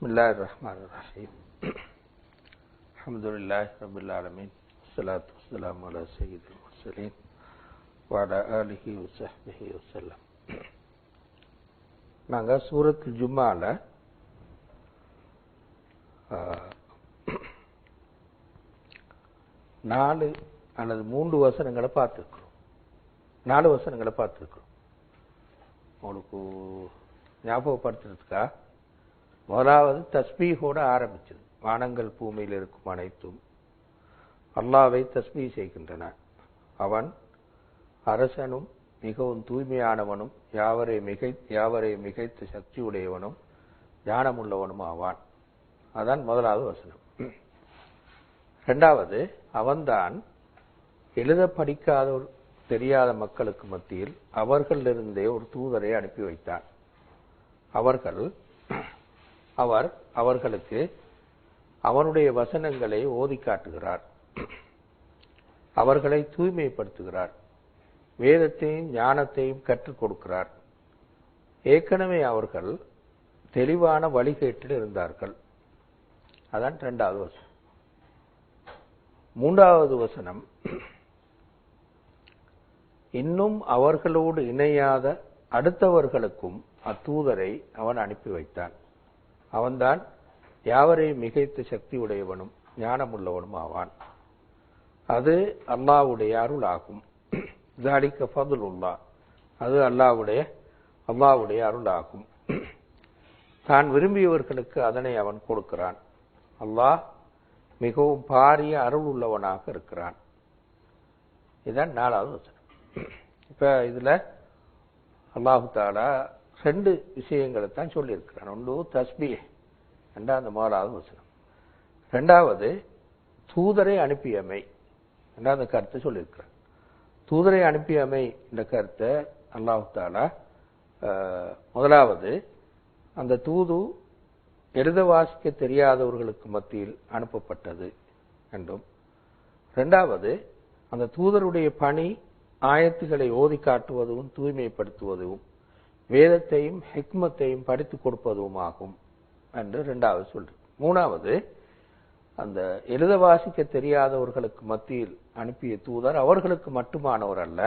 Bismillahirrahmanirrahim. Alhamdulillahi Rabbil Alamin. Wassalatu wassalamu ala sayyidil mursalin wa ala alihi wa sahbihi wa sallam. நாங்க சூரத்துல் ஜும்மால 4 அல்லது 3 வசனங்களை பார்த்துருக்கிறோம். 4 வசனங்களை பார்த்துருக்கிறோம். உங்களுக்கு ஞாபகப்படுத்துறதுக்கா முதலாவது தஸ்பீஹோட ஆரம்பிச்சது. வானங்கள் பூமியில் இருக்கும் அனைத்தும் அல்லாஹ்வை தஸ்பீஹ் செய்கின்றன. அவன் அரசனும் மிகவும் தூய்மையானவனும் யாவரை மிகைத்த சக்தி உடையவனும் ஞானமுள்ளவனும் ஆவான். அதான் முதலாவது வசனம். இரண்டாவது, அவன்தான் எழுத படிக்காத தெரியாத மக்களுக்கு மத்தியில் அவர்களிலிருந்தே ஒரு தூதரை அனுப்பி வைத்தான். அவர்களுக்கு அவனுடைய வசனங்களை ஓதி காட்டுகிறார், அவர்களை தூய்மைப்படுத்துகிறார், வேதத்தையும் ஞானத்தையும் கற்றுக் கொடுக்கிறார். ஏற்கனவே அவர்கள் தெளிவான வழிகேட்டில் இருந்தார்கள். அதான் இரண்டாவது வசனம். மூன்றாவது வசனம், இன்னும் அவர்களோடு இணையாத அடுத்தவர்களுக்கும் அத்தூதரை அவன் அனுப்பி வைத்தான். அவன்தான் யாவரையும் மிகைத்த சக்தி உடையவனும் ஞானமுள்ளவனும் ஆவான். அது அல்லாஹ்வுடைய அருள் ஆகும். ذَلِكَ فَضْلُ اللَّهِ, அது அல்லாஹ்வுடைய அருள் ஆகும். தான் விரும்பியவர்களுக்கு அதனை அவன் கொடுக்கிறான். அல்லாஹ் மிகவும் பாரிய அருள் உள்ளவனாக இருக்கிறான். இதுதான் 4வது வசனம். இப்ப இதுல அல்லாஹு தஆலா 2 விஷயங்களை தான் சொல்லியிருக்கிறான். ஒன்று தஸ்பீஹ், இரண்டாவது 4வது வசனம். இரண்டாவது தூதரை அனுப்பியமை, இரண்டாவது கருத்தை சொல்லியிருக்கிறான். தூதரை அனுப்பியமை என்ற கருத்தை அல்லாஹு தஆலா முதலாவது அந்த தூது எழுத வாசிக்க தெரியாதவர்களுக்கு மத்தியில் அனுப்பப்பட்டது என்றும், இரண்டாவது அந்த தூதருடைய பணி ஆயத்துக்களை ஓதி காட்டுவதும் தூய்மைப்படுத்துவதும் வேதத்தையும் ஹிக்மத்தையும் படித்துக் கொடுப்பதும் ஆகும் என்று இரண்டாவது சொல்றது. மூணாவது, அந்த எழுத வாசிக்க தெரியாதவர்களுக்கு மத்தியில் அனுப்பிய தூதர் அவர்களுக்கு மட்டுமானவர் அல்ல,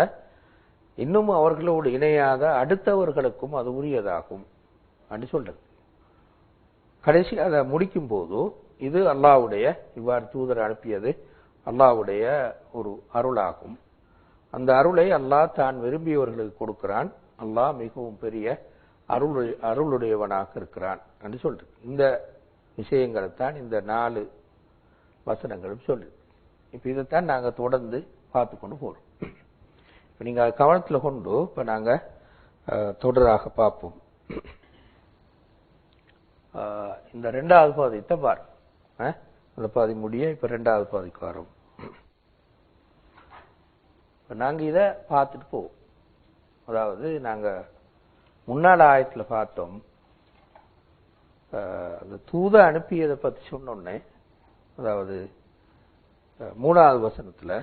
இன்னும் அவர்களோடு இணையாத அடுத்தவர்களுக்கும் அது உரியதாகும் என்று சொல்றது. கடைசி அதை முடிக்கும் போது இது அல்லாஹ்வுடைய, இவ்வாறு தூதர் அனுப்பியது அல்லாஹ்வுடைய ஒரு அருளாகும். அந்த அருளை அல்லாஹ் தான் விரும்பியவர்களுக்கு கொடுக்கிறான். அல்லாஹ் மிகவும் பெரிய அருளுடையவனாக இருக்கிறான் என்று சொல்றது. இந்த விஷயங்களை தான் இந்த 4 வசனங்களும் சொல்லுது. இப்ப இதைத்தான் நாங்க தொடர்ந்து பார்த்து கொண்டு போறோம். இப்ப நீங்க கவனத்துல கொண்டு இப்ப நாங்க தொடராக பார்ப்போம். இந்த 2வது பாதியத்தை பாருங்க. அந்த பாதி முடிய இப்ப 2வது பாதிக்கு வரோம். நாங்க இத பார்த்துட்டு போவோம். அதாவது நாங்க முன்னாள் ஆயத்துல பார்த்தோம், அந்த தூத அனுப்பியதை பத்தி சொன்னோன்னே, அதாவது 3வது வசனத்துல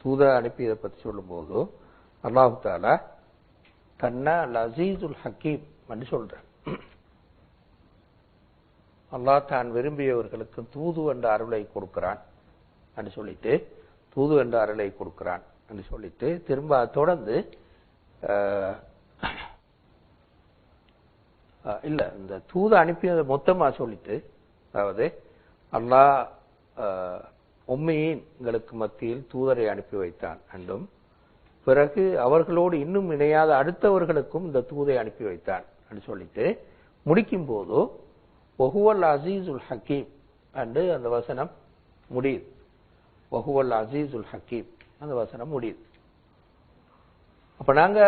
தூத அனுப்பியதை பத்தி சொல்லும் போது அல்லாஹு தஆலா தன்னை அல் அஸீஸுல் ஹக்கீம் என்று சொல்ற. அல்லாஹ் தான் விரும்பியவர்களுக்கு தூது என்ற அருளை கொடுக்கிறான் என்று சொல்லிட்டு, தூது என்ற அருளை கொடுக்கிறான் என்று சொல்லிட்டு திரும்ப தொடர்ந்து இல்ல, இந்த தூது அனுப்பியதை மொத்தமா சொல்லிட்டு, அதாவது அல்லாஹ் உம்மீன்களுக்கு மத்தியில் தூதரை அனுப்பி வைத்தான் என்றும், பிறகு அவர்களோடு இன்னும் இணையாத அடுத்தவர்களுக்கும் இந்த தூதை அனுப்பி வைத்தான் என்று சொல்லிட்டு முடிக்கும் போது வஹுவல் அஸீஸுல் ஹக்கீம் என்று அந்த வசனம் முடியுது. வஹுவல் அஸீஸுல் ஹக்கீம் அந்த வசனம் முடியுது. அப்ப நாங்க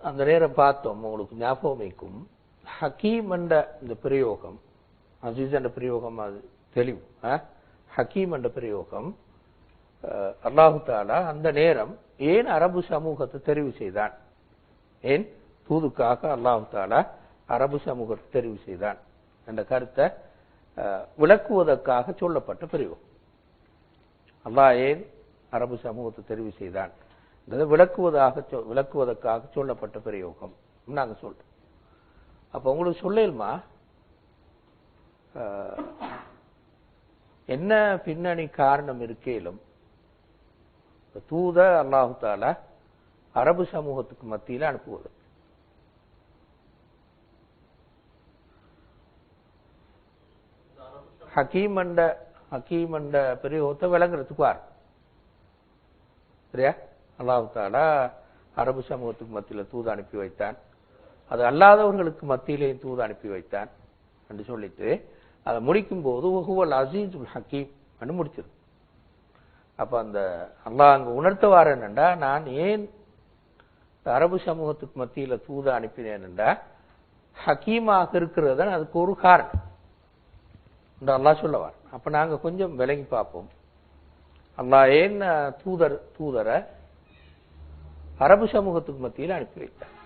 அந்த நேரம் பார்த்தோம், உங்களுக்கு ஞாபகம் வைக்கும், ஹக்கீம் என்ற இந்த பிரயோகம், அஸீஸ் என்ற பிரயோகம் அது தெளிவு. ஹக்கீம் என்ற பிரயோகம் அல்லாஹு தஆலா அந்த நேரம் ஏன் அரபு சமூகத்தை தெரிவு செய்தான், ஏன் தூதுக்காக அல்லாஹு தஆலா அரபு சமூகத்தை தெரிவு செய்தான் என்ற கருத்தை விளக்குவதற்காக சொல்லப்பட்ட பிரயோகம். அல்லாஹ் ஏன் அரபு சமூகத்தை தெரிவு செய்தான் விளக்குவதற்காக சொல்லப்பட்ட பிரயோகம் நாங்க சொல்றோம். அப்ப உங்களுக்கு சொல்லுமா, என்ன பின்னணி காரணம் இருக்கேலும் தூத அல்லாஹு தஆலா அரபு சமூகத்துக்கு மத்தியில் அனுப்புவது. ஹக்கீம் என்ற பிரயோகத்தை விளங்குறதுக்கு வார் சரியா. அல்லாஹு தஆலா அரபு சமூகத்துக்கு மத்தியில் தூது அனுப்பி வைத்தான், அது அல்லாதவர்களுக்கு மத்தியிலேயும் தூது அனுப்பி வைத்தான் என்று சொல்லிட்டு அதை முடிக்கும் போது வஹுவல் அஸீஸுல் ஹக்கீம் என்று முடிச்சிருக்கு. அப்ப அந்த அல்லாஹ் அங்க உணர்த்தவார் என்னண்டா, நான் ஏன் அரபு சமூகத்துக்கு மத்தியில தூத அனுப்பினேன் என்றா ஹக்கீமாக இருக்கிறது அதுக்கு ஒரு காரணம் என்று அல்லாஹ் சொல்லவார். அப்ப நாங்க கொஞ்சம் விளங்கி பார்ப்போம். அல்லாஹ் ஏன் தூதரை அரபு சமூகத்துக்கு மத்தியில் அனுப்பி வைத்தார்.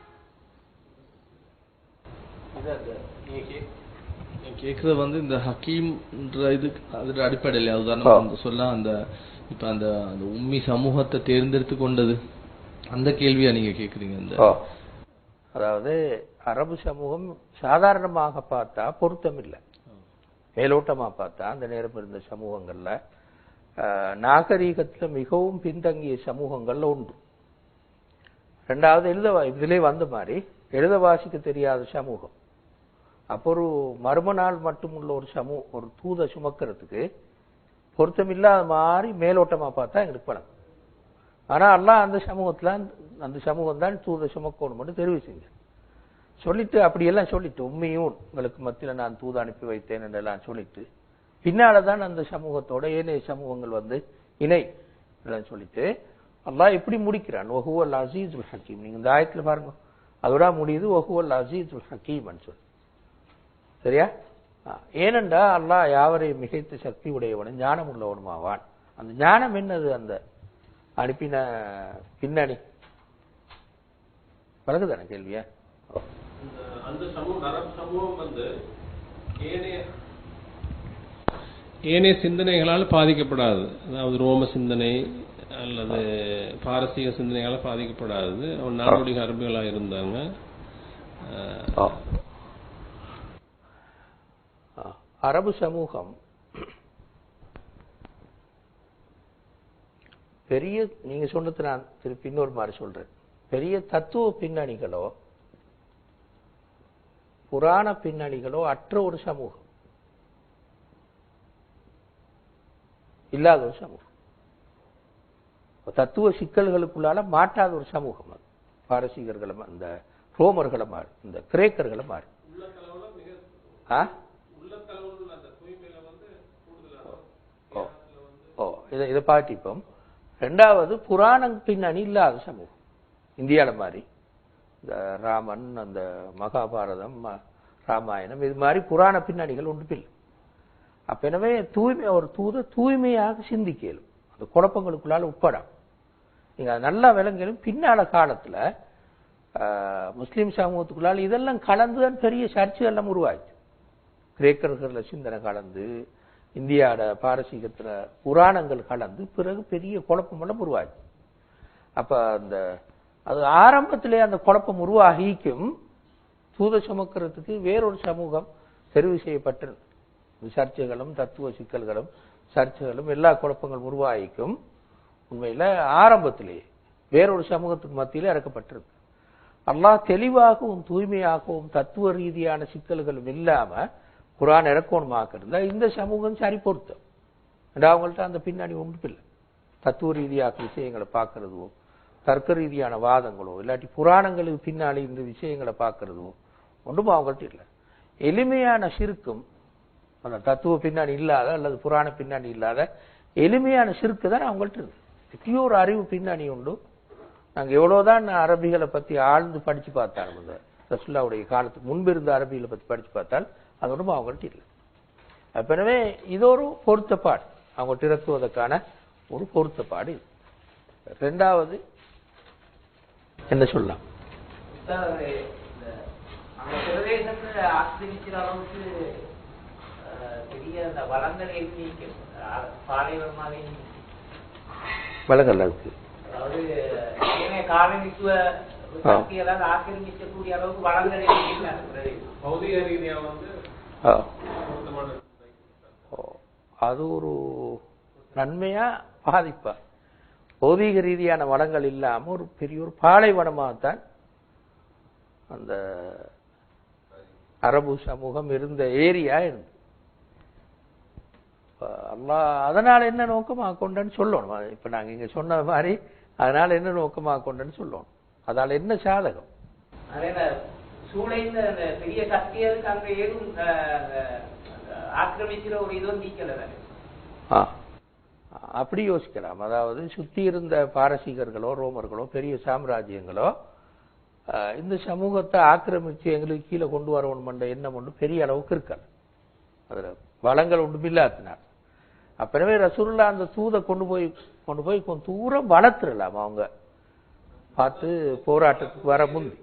கேக்குறது வந்து இந்த ஹக்கீம்ன்ற இது அதோட அடிப்படையில் உதாரணம் சொல்ல அந்த இப்ப அந்த உம்மி சமூகத்தை தேர்ந்தெடுத்து கொண்டது அந்த கேள்வியா நீங்க கேக்குறீங்க? இந்த அதாவது அரபு சமூகம் சாதாரணமாக பார்த்தா பொருத்தம் இல்லை, மேலோட்டமா பார்த்தா அந்த நேரம் இருந்த சமூகங்கள்ல நாகரீகத்துல மிகவும் பின்தங்கிய சமூகங்கள்ல உண்டு. ரெண்டாவது இதிலே வந்த மாதிரி எழுத வாசிக்க தெரியாத சமூகம். அப்போ ஒரு மர்ம நாள் மட்டும் உள்ள ஒரு தூத சுமக்கிறதுக்கு பொருத்தமில்லாத மாதிரி மேலோட்டமா பார்த்தா எங்களுக்கு பணம். ஆனா அல்லாஹ் அந்த சமூகம் தான் தூத சுமக்கணும் தெரிவு செஞ்சு சொல்லிட்டு அப்படியெல்லாம் சொல்லிட்டு உம்மியூன் உங்களுக்கு மத்தியில நான் தூது அனுப்பி வைத்தேன் என்றெல்லாம் சொல்லிட்டு பின்னால்தான் அந்த சமூகத்தோட ஏனைய சமூகங்கள் வந்து இணை எல்லாம் சொல்லிட்டு அல்லாஹ் எப்படி முடிக்கிறான், வஹுவல் அஸீஸுல் ஹக்கீம். நீங்க இந்த ஆயத்துல பாருங்க, அதோட முடியுது வஹுவல் அஸீஸுல் ஹக்கீம் சொல்லி சரியா. ஏனென்றா அல்லாஹ் யாவரையும் மிகைத்த சக்தி உடையவனும் ஞானம் உள்ளவனுமாவான். அந்த ஞானம் என்னது, அந்த அனுப்பின பின்னணி வழங்குதான கேள்வியா? அந்த சமூகம் வந்து ஏனைய சிந்தனைகளால் பாதிக்கப்படாது, அதாவது ரோம சிந்தனை அல்லது பாரசீக சிந்தனைகளால் பாதிக்கப்படாது. அவன் நாடோடிக அரபிகளாக இருந்தாங்க. அரபு சமூகம் பெரிய, நீங்க சொன்னது நான் திருப்பி இன்னொரு மாதிரி சொல்றேன், பெரிய தத்துவ பின்னணிகளோ புராண பின்னணிகளோ அற்ற ஒரு சமூகம், இல்லாத ஒரு சமூகம், தத்துவ சிக்கல்களுக்குள்ளால மாட்டாத ஒரு சமூகம். அது பாரசீகர்களும் அந்த ரோமர்களும் மாறு, இந்த கிரேக்கர்களும் மாறு. இதை பாட்டிப்போம். ரெண்டாவது புராண பின்னணி இல்லாத சமூகம், இந்தியால மாதிரி இந்த ராமன், அந்த மகாபாரதம், ராமாயணம், இது மாதிரி புராண பின்னணிகள் ஒன்று இல்லை. அப்ப எனவே ஒரு தூய்மையாக சிந்திக்கலும், அந்த குழப்பங்களுக்குள்ளால உட்படாம நீங்க நல்லா விளங்கலும். பின்னால காலத்துல முஸ்லீம் சமூகத்துக்குள்ளால இதெல்லாம் கலந்துதான் பெரிய சர்ச்சைகள்லாம் உருவாச்சு. கிரேக்கர்கள சிந்தனை கலந்து, இந்தியாவோட பாரசீகத்துல புராணங்கள் கலந்து, பிறகு பெரிய குழப்பம் எல்லாம் உருவாச்சு. அப்ப அது ஆரம்பத்திலே அந்த குழப்பம் உருவாகிக்கும் தூத சுமக்கிறதுக்கு வேறொரு சமூகம் தெரிவு செய்யப்பட்டிருந்தது. சர்ச்சைகளும் தத்துவ சிக்கல்களும் சர்ச்சைகளும் எல்லா குழப்பங்களும் உருவாகிக்கும் உண்மையில ஆரம்பத்திலே வேறொரு சமூகத்துக்கு மத்தியில இறக்கப்பட்டிருக்கு. அல்லாஹ் தெளிவாகவும் தூய்மையாகவும் தத்துவ ரீதியான சிக்கல்களும் இல்லாம குர்ஆன் இறக்கணுமாக்க இருந்தா இந்த சமூகம் சரி பொருத்தம். அவங்கள்ட்ட அந்த பின்னாடி ஒன்றும் இல்லை. தத்துவ ரீதியாக விஷயங்களை பார்க்கறதோ, தர்க்க ரீதியான வாதங்களோ, இல்லாட்டி புராணங்களுக்கு பின்னாடி இந்த விஷயங்களை பார்க்கறதோ ஒன்றும் அவங்கள்ட்ட இல்லை. எளிமையான ஷிர்க்கும் அந்த தத்துவ பின்னாடி இல்லாத அல்லது புராண பின்னாடி இல்லாத எளிமையான ஷிர்க்கு தான் அவங்கள்ட்ட இருக்கு. எத்தனையோ ஒரு அறிவு பின்னாடி உண்டு. நாங்க எவ்வளவுதான் அரபிகளை பத்தி ஆழ்ந்து படிச்சு பார்த்தாலும், இந்த ரசூலுல்லாஹ்வுடைய காலத்துக்கு முன்பு இருந்த அரபிகளை பத்தி படிச்சு பார்த்தால் அது ஒன்றும் அவங்கள்ட்ட இல்லை. எனவே இது ஒரு பொருத்தப்பாடு, அவங்க இறக்குவதற்கான ஒரு பொருத்தப்பாடு. ரெண்டாவது என்ன சொல்லலாம், வளங்கள் இருக்கு. ஆக்கிரமிக்கக்கூடிய அளவுக்கு வளங்கள் அது ஒரு நன்மையா பாதிப்பா? பௌதீக ரீதியான வளங்கள் இல்லாம ஒரு பெரிய ஒரு பாலைவனமாகத்தான் அந்த அரபு சமூகம் இருந்த ஏரியா இருந்து. அல்லாஹ் அதனால என்ன நோக்கமாக கொண்டன்னு சொல்லணும். இப்ப நாங்க இங்க சொன்ன மாதிரி அதனால என்ன நோக்கமாக கொண்டன்னு சொல்லணும். அதால என்ன சாதகம்? சூளைந்த பெரிய சக்திகளுக்கு அங்க ஏதும் ஆக்கிரமிக்கிற ஒரு இதுவும் நீக்கல. அப்படி யோசிக்கலாம். அதாவது சுத்தி இருந்த பாரசீகர்களோ ரோமர்களோ பெரிய சாம்ராஜ்யங்களோ இந்த சமூகத்தை ஆக்கிரமிச்சு எங்களுக்கு கீழே கொண்டு வரணும் என்ற எண்ணம் ஒன்று பெரிய அளவுக்கு இருக்காது. அதுல வளங்கள் ஒன்றும் இல்லாத்தினார். அப்பவே ரசூலுல்லாஹ் அந்த தூதை கொண்டு போய் கொஞ்சம் தூரம் வளர்த்துடலாம். அவங்க பார்த்து போராட்டத்துக்கு வர முந்தி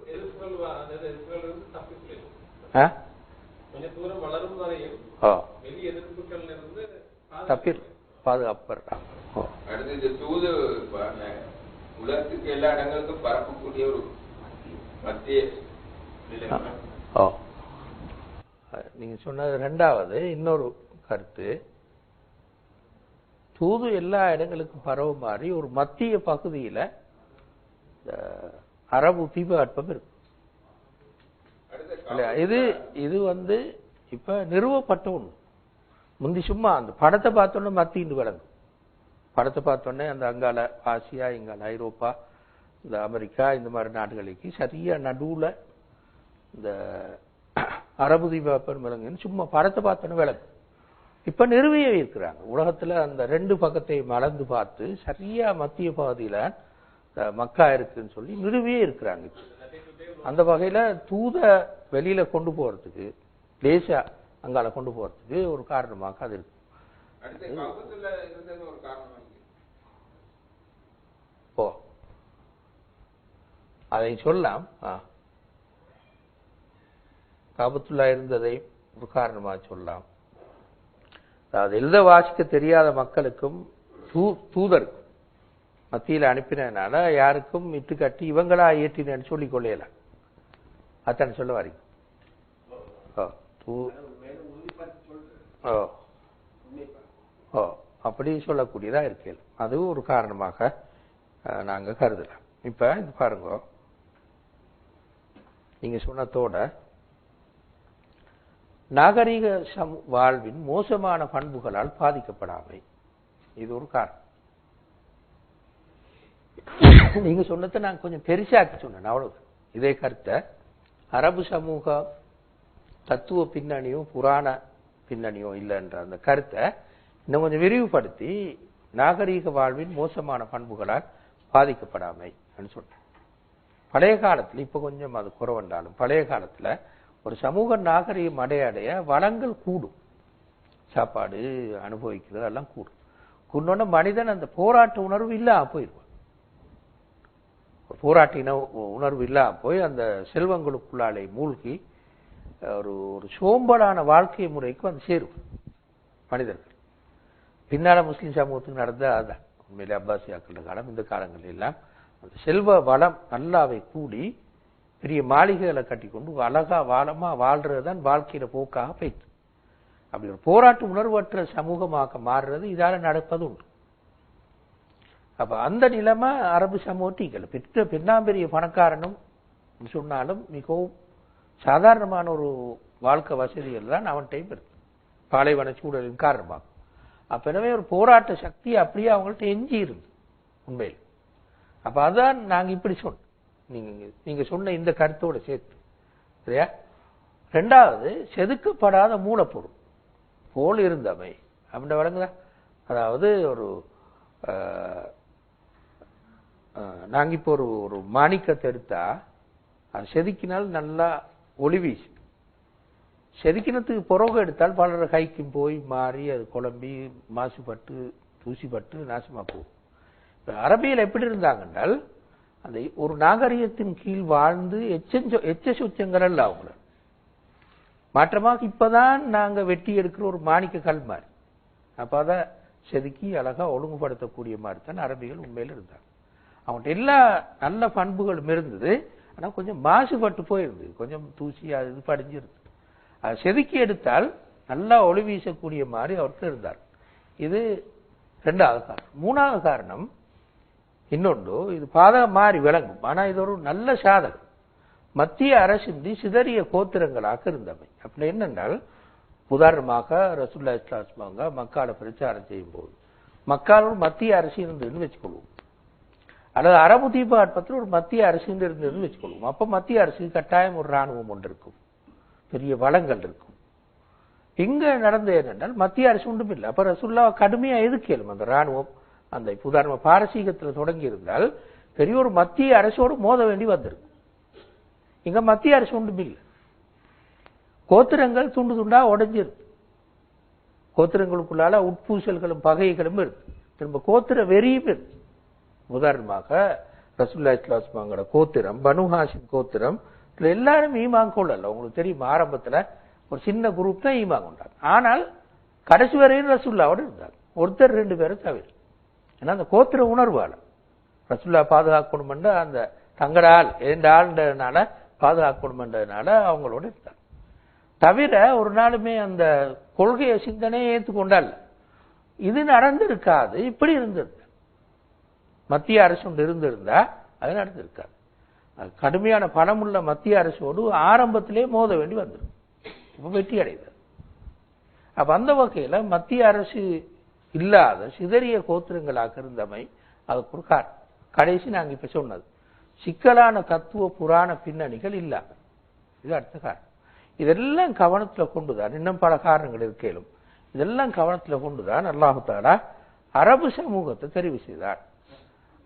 பாதுகாப்புறாங்க. உலகத்துக்கு எல்லா இடங்களுக்கும் பரப்பக்கூடிய ஒரு மத்திய நீங்க சொன்னது ரெண்டாவது. இன்னொரு கருத்து, தூது எல்லா இடங்களுக்கும் பரவ மாதிரி ஒரு மத்திய பகுதியில அரபு தீபகற்பம் இருக்கு. இது வந்து இப்ப நிறுவப்பட்ட ஒண்ணு. முந்தி சும்மா அந்த படத்தை பார்த்தோன்னே மத்தின்னு விளங்கும். படத்தை பார்த்தோன்னே அந்த அங்கால ஆசியா, இங்கால ஐரோப்பா, இந்த அமெரிக்கா, இந்த மாதிரி நாடுகளுக்கு சரியா நடுவுல இந்த அரபு தீபகற்பம் விளங்குன்னு சும்மா படத்தை பார்த்தோன்னே விளங்கும். இப்ப நிறுவியே இருக்கிறாங்க. உலகத்துல அந்த ரெண்டு பக்கத்தையும் அளந்து பார்த்து சரியா மத்திய பகுதியில மக்கா இருக்குன்னு சொல்லி நிறுவியே இருக்கிறாங்க. அந்த வகையில தூத வெளியில கொண்டு போறதுக்கு, தேச அங்கால கொண்டு போறதுக்கு ஒரு காரணமாக அது இருக்கு. ஓ, அதை சொல்லலாம். காபத்துல்லா இருந்ததை ஒரு காரணமாக சொல்லலாம். அதாவது எழுத வாசிக்க தெரியாத மக்களுக்கும் தூதருக்கும் மத்தியில் அனுப்பினதுனால யாருக்கும் இட்டு கட்டி இவங்களா ஏற்றினு சொல்லிக் கொள்ளலாம். அத்தனை சொல்ல வரீங்க. அப்படி சொல்லக்கூடியதா இருக்கேன். அது ஒரு காரணமாக நாங்க கருதலாம். இப்ப இது பாருங்க, நீங்க சொன்னதோட நாகரிக வாழ்வின் மோசமான பண்புகளால் பாதிக்கப்படாமை இது ஒரு காரணம். நீங்க சொன்னதை நான் கொஞ்சம் பெருசாக்கி சொன்னேன், அவ்வளவு. இதே கருத்தை அரபு சமூக தத்துவ பின்னணியோ புராண பின்னணியோ இல்லைன்ற அந்த கருத்தை இன்னும் கொஞ்சம் விரிவுபடுத்தி நாகரீக வாழ்வின் மோசமான பண்புகளால் பாதிக்கப்படாமை சொன்னேன். பழைய காலத்துல இப்ப கொஞ்சம் அது குறைவண்டாலும் பழைய காலத்துல ஒரு சமூக நாகரீகம் அடைய வளங்கள் கூடும், சாப்பாடு அனுபவிக்கிறது எல்லாம் கூடும். கூடனோட மனிதன் அந்த போராட்ட உணர்வு இல்லாம போயிடுவான். போராட்ட உணர்வு இல்லாம போய் அந்த செல்வங்களுக்குள்ளாலே மூழ்கி ஒரு சோம்பலான வாழ்க்கை முறைக்கு வந்து சேரும் மனிதர்கள். பின்னால முஸ்லிம் சமூகத்துக்கு நடந்த அதான் உண்மையிலே அப்பாசியாக்கள் காலம், இந்த காலங்கள் எல்லாம் அந்த செல்வ வளம் நல்லாவை கூடி பெரிய மாளிகைகளை கட்டி கொண்டு அழகா வாழமா வாழ்றதுதான் வாழ்க்கையில போக்காக போயிட்டு அப்படி ஒரு போராட்ட உணர்வற்ற சமூகமாக மாறுறது இதால நடப்பது உண்டு. அப்ப அந்த நிலைமை அரபு சமூகத்தில் பெரிய பணக்காரனும் சொன்னாலும் மிகவும் சாதாரணமான ஒரு வாழ்க்கை வசதிகள் தான் அவன் டைம் இருக்கு, பாலைவன சூழலின் காரணமாக. அப்ப எனவே ஒரு போராட்ட சக்தி அப்படியே அவங்கள்ட்ட எஞ்சி இருந்து உண்மையில். அப்ப அதான் நாங்க இப்படி சொன்னோம், நீங்க சொன்ன இந்த கருத்தோட சேர்த்து. சரியா? ரெண்டாவது, செதுக்கப்படாத மூலப்பொருள் போல் இருந்தவை அப்படின்ற வழங்குதா. அதாவது ஒரு நாங்க இப்போ ஒரு மாணிக்கத்தை எடுத்தா அது செதுக்கினால் நல்லா ஒளி வீசு. செதுக்கினத்துக்கு பிறகு எடுத்தால் பலர கைக்கும் போய் மாறி அது குழம்பி மாசுபட்டு தூசிப்பட்டு நாசமா போகும். இப்ப அரபியில் எப்படி இருந்தாங்கன்றால் அந்த ஒரு நாகரிகத்தின் கீழ் வாழ்ந்து எச்ச சுச்சங்கள் அல்ல அவங்கள. மாற்றமாக இப்பதான் நாங்க வெட்டி எடுக்கிற ஒரு மாணிக்க கல் மாதிரி. அப்ப அதை செதுக்கி அழகா ஒழுங்குபடுத்தக்கூடிய மாதிரி தான் அரபிகள் உண்மையில இருந்தாங்க. அவங்கள்ட்ட எல்லா நல்ல பண்புகளும் இருந்தது, ஆனா கொஞ்சம் மாசுபட்டு போயிருந்தது, கொஞ்சம் தூசி அது இது படிஞ்சிருந்தது. அதை செதுக்கி எடுத்தால் நல்லா ஒளி வீசக்கூடிய மாதிரி அவருக்கு இருந்தார். இது ரெண்டாவது காரணம். மூணாவது காரணம் இன்னொன்று, இது பாதகம் மாறி விளங்கும், ஆனா இது ஒரு நல்ல சாதகம். மத்திய அரசின்றி சிதறிய கோத்திரங்களாக இருந்தவை. அப்படி என்னென்றால், உதாரணமாக ரசூலுல்லாஹி ஸல்லல்லாஹு அலைஹி வஸல்லம் மக்கால பிரச்சாரம் செய்யும் போது மக்காலோடு மத்திய அரசு இருந்ததுன்னு வச்சுக்கொள்வோம், அல்லது அரபு தீபாட்பத்தில் ஒரு மத்திய அரசு இருந்ததுன்னு வச்சுக்கொள்வோம். அப்ப மத்திய அரசுக்கு கட்டாயம் ஒரு ராணுவம் ஒன்று இருக்கும், பெரிய வளங்கள் இருக்கும். இங்க நடந்தது என்னென்றால் மத்திய அரசு ஒன்றும் இல்லை. அப்ப ரசூலுல்லாஹ் கடுமையா எதுக்கேலும் அந்த ராணுவம் அந்த உதாரண பாரசீகத்தில் தொடங்கி இருந்தால் பெரிய ஒரு மத்திய அரசோடு மோத வேண்டி வந்திருக்கும். இங்க மத்திய அரசு ஒன்றும் இல்லை, கோத்திரங்கள் துண்டு துண்டா உடைஞ்சிருக்கு, கோத்திரங்களுக்குள்ளால உட்பூசல்களும் பகைகளும் இருக்கு, திரும்ப கோத்திர வெறியும் இருக்கு. உதாரணமாக ரசூலுல்லாஹி ஸல்லல்லாஹு அலைஹி வஸல்லம் கோத்திரம் பனு ஹாஷிம் கோத்திரம், இதுல எல்லாரும் ஈமான் கொள்ளல. உங்களுக்கு தெரியும், ஆரம்பத்துல ஒரு சின்ன குரூப் தான் ஈமான் கொண்டாங்க. ஆனால் கடைசி வரையும் ரசூலுல்லாவோட இருந்தாங்க, ஒருத்தர் ரெண்டு பேரும் தவிர. ஏன்னா அந்த கோத்திர உணர்வால ரசூலுல்லாஹ் பாதுகாக்கணும் என்ற அந்த தங்கடால் ஆள்ன்றதுனால பாதுகாக்கணும் என்றதுனால அவங்களோட இருந்தாங்க. தவிர ஒரு நாளுமே அந்த கொள்கையை சிந்தனையை ஏற்றுக்கொண்டால் இது நடந்திருக்காது. இப்படி இருந்திருக்க மத்திய அரசு ஒன்று இருந்திருந்தா அது நடந்திருக்காது. கடுமையான பணமுள்ள மத்திய அரசோடு ஆரம்பத்திலே மோத வேண்டி வந்துடும், இப்ப வெற்றி அடைந்தது. அப்ப அந்த வகையில மத்திய அரசு இல்லாத சிதறிய கோத்திரங்களாக இருந்தமை அதுக்கு ஒரு காரணம். கடைசி நாங்க இப்ப சொன்னது சிக்கலான தத்துவ புராண பின்னணிகள் இல்லாம, இது அடுத்த காரணம். இதெல்லாம் கவனத்துல கொண்டுதான், இன்னும் பல காரணங்கள் இருக்கேனும், இதெல்லாம் கவனத்துல கொண்டுதான் அல்லாஹ் தஆலா அரபு சமூகத்தை தெரிவு செய்தார்.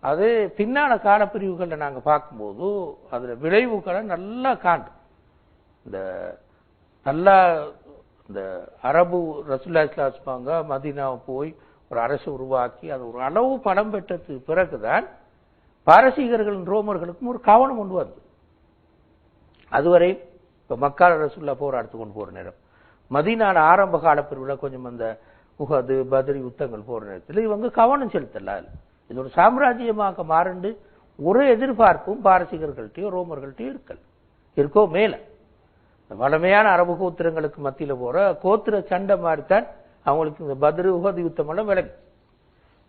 அது பின்னான காலப்பிரிவுகளை நாங்க பார்க்கும்போது அதுல விளைவுகளை நல்லா காண்டும். இந்த நல்லா இந்த அரபு ரசூலுல்லாஹி ஸல்லல்லாஹு அலைஹி வஸல்லம் மதீனாவை போய் ஒரு அரசு உருவாக்கி அது ஒரு அளவு பலம் பெற்றதுக்கு பிறகுதான் பாரசீகர்கள் ரோமர்களுக்கும் ஒரு கவனம் கொண்டு வந்து. அதுவரை இப்ப மக்கால ரசூலுல்லாஹ் போராடுத்து கொண்டு போற நேரம், மதீனால ஆரம்ப கால பிரிவுல கொஞ்சம் அந்த உஹது பத்ரி யுத்தங்கள் போற நேரத்தில் இவங்க கவனம் செலுத்தல. இது ஒரு சாம்ராஜ்யமாக மாறண்டு ஒரு எதிர்பார்ப்பும் பாரசீகர்கள்ட்டையோ ரோமர்கள்ட்டையோ இருக்கோ மேல வளமையான அரபு கோத்திரங்களுக்கு மத்தியில போற கோத்திர சண்டை மாதிரித்தான் அவங்களுக்கு இந்த பத்ரு உஹது யுத்தம் எல்லாம் விளக்கு.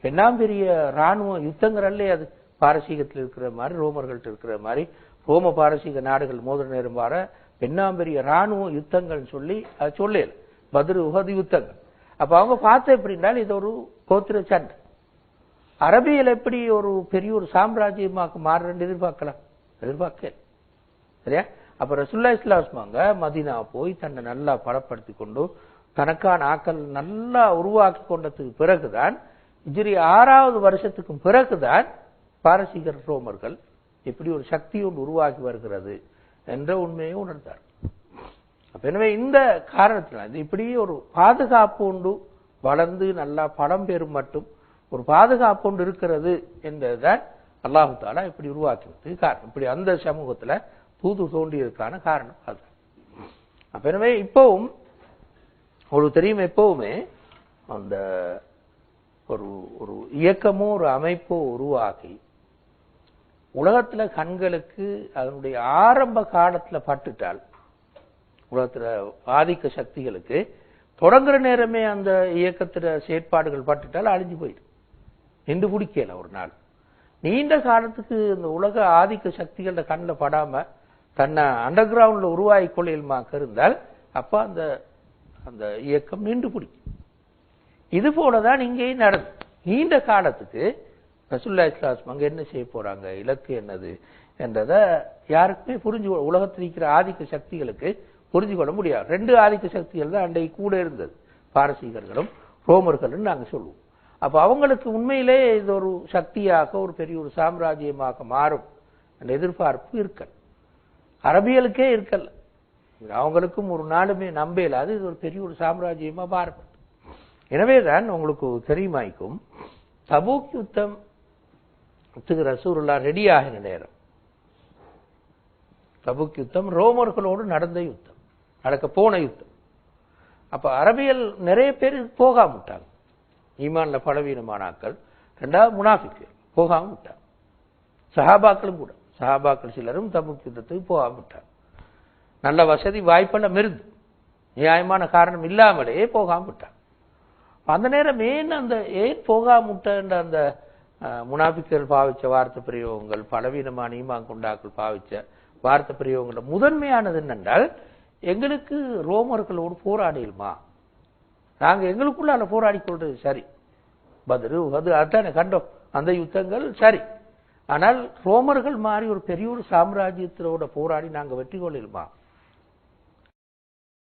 எல்லாம் பெரிய ராணுவ யுத்தங்கிறல்லே அது பாரசீகத்தில் இருக்கிற மாதிரி ரோமர்கள்ட்ட இருக்கிற மாதிரி ரோம பாரசீக நாடுகள் மோதிர நேரம் வர எல்லாம் பெரிய ராணுவ யுத்தங்கள் சொல்லி அது சொல்லல பத்ரு உஹது யுத்தங்கள். அப்ப அவங்க பார்த்த எப்படின்றால் இது ஒரு கோத்திர சண்டை. அரபியல் எப்படி ஒரு பெரிய ஒரு சாம்ராஜ்யமாக மாறுன்னு எதிர்பார்க்கல சரியா. அப்ப ரசூலுல்லாஹி ஸல்லல்லாஹு அலைஹி வஸல்லம் மதீனா போய் தன்னை நல்லா பலப்படுத்தி கொண்டு தனக்கான ஆக்கள் நல்லா உருவாக்கி கொண்டதுக்கு பிறகுதான் ஹிஜ்ரி 6வது வருஷத்துக்கும் பிறகுதான் பாரசீகர் ரோமர்கள் இப்படி ஒரு சக்தி ஒன்று உருவாக்கி வருகிறது என்ற உண்மையை உணர்ந்தார். அப்ப எனவே இந்த காரணத்தினால் இப்படி ஒரு பாதுகாப்பு ஒன்று வளர்ந்து நல்லா பலம் பெறும் மட்டும் ஒரு பாதுகாப்பு ஒன்று இருக்கிறது என்பதுதான் அல்லாஹ் தஆலா இப்படி உருவாக்கினதுக்கு காரணம். இப்படி அந்த சமூகத்துல தூது தோன்றியதற்கான காரணம் அது. அப்ப எனவே இப்பவும் உங்களுக்கு தெரியும், எப்பவுமே அந்த ஒரு ஒரு இயக்கமோ ஒரு அமைப்போ உருவாகி உலகத்துல கண்களுக்கு அதனுடைய ஆரம்ப காலத்துல பட்டுட்டால், உலகத்துல ஆதிக்க சக்திகளுக்கு தொடங்குற நேரமே அந்த இயக்கத்துல செயற்பாடுகள் பட்டுட்டால் அழிஞ்சு போயிடும், நின்று பிடிக்கல. ஒரு நாள் நீண்ட காலத்துக்கு இந்த உலக ஆதிக்க சக்திகள கண்ணில் படாம தன்னை அண்டர் கிரவுண்ட்ல உருவாகி கொள்ளையிலுமாக்க இருந்தால் அப்ப அந்த அந்த இயக்கம் நின்று பிடிக்கும். இது போலதான் இங்கேயும் நடந்து நீண்ட காலத்துக்கு ரசூலுல்லாஹி ஸல்லல்லாஹு அலைஹி வஸல்லம் என்ன செய்ய போறாங்க, இலக்கு என்னது என்றதை யாருக்குமே புரிஞ்சு உலகத்தில் இருக்கிற ஆதிக்க சக்திகளுக்கு புரிஞ்சு கொள்ள முடியாது. ரெண்டு ஆதிக்க சக்திகள் தான் அன்றைக்கு கூட இருந்தது, பாரசீகர்களும் ரோமர்களும் நாங்க சொல்லுவோம். அப்ப அவங்களுக்கு உண்மையிலே இது ஒரு சக்தியாக ஒரு பெரிய ஒரு சாம்ராஜ்யமாக மாறும் என்ற எதிர்பார்ப்பு இருக்கல், அரபியலுக்கே இருக்கல். அவங்களுக்கும் ஒரு நாளுமே நம்பலாது இது ஒரு பெரிய ஒரு சாம்ராஜ்யமா மாறும். எனவேதான் உங்களுக்கு தெரியுமாய்க்கும் தபூக் யுத்தம் ரசூலுல்லாஹ் ரெடி ஆகின நேரம், தபூக் யுத்தம் ரோமர்களோடு நடந்த யுத்தம், நடக்க போன யுத்தம். அப்ப அரபியல் நிறைய பேர் போகாம விட்டாங்க, ஈமான்ல பலவீனமானாக்கள், ரெண்டாவது முனாஃபிக்கள் போகாம விட்டாங்க, சஹாபாக்களும் கூட, சஹாபாக்கள் சிலரும் தபூக் யுத்தத்துக்கு போகாம விட்டாங்க. நல்ல வசதி வாய்ப்பெல்லாம் இருந்து நியாயமான காரணம் இல்லாமலேயே போகாம விட்டாங்க. அந்த நேரம் ஏன் போகாமுட்டன்ற அந்த முனாபிக்கள் பாவிச்ச வார்த்தை பிரயோகங்கள், பலவீனமான ஈமான் கொண்டாக்கள் பாவிச்ச வார்த்தை பிரயோகங்கள் முதன்மையானது என்னென்றால், எங்களுக்கு ரோமர்களோடு போராடிடுமா, நாங்க எங்களுக்குள்ள போராடி கொள்றது சரி, பத்ரு அது அதானே கண்டோம், அந்த யுத்தங்கள் சரி. ஆனால் ரோமர்கள் மாதிரி ஒரு பெரிய ஒரு சாம்ராஜ்யத்தோட போராடி நாங்க வெற்றி கொள்ளிடுமா?